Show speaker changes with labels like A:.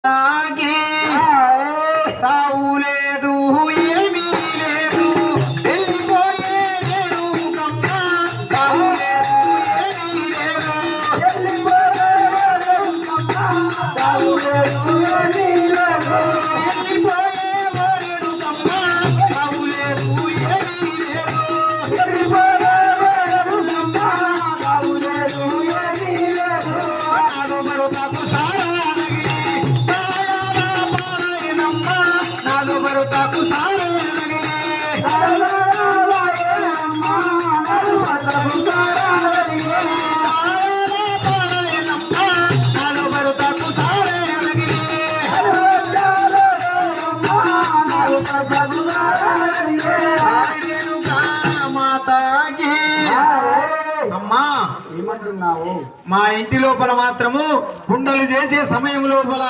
A: తాగే తావు లేదు ఏమీ లేదు వెళ్ళిపోయే నేను కమ్మ తావు లేదు ఏమీ లేదు వెళ్ళిపోయే తావు లేదు ఏమీ లేదు వెళ్ళిపోయే వరేడు కమ్మ తావు లేదు ఏమీ లేదు వెళ్ళిపోయే వరేడు కమ్మ తావు లేదు ఏమీ లేదు నాలో మరో తాకు సారా తాకు సారే అమ్మా
B: ఏమంటున్నావు?
A: మా ఇంటి లోపల మాత్రము కుండలు చేసే సమయం లోపల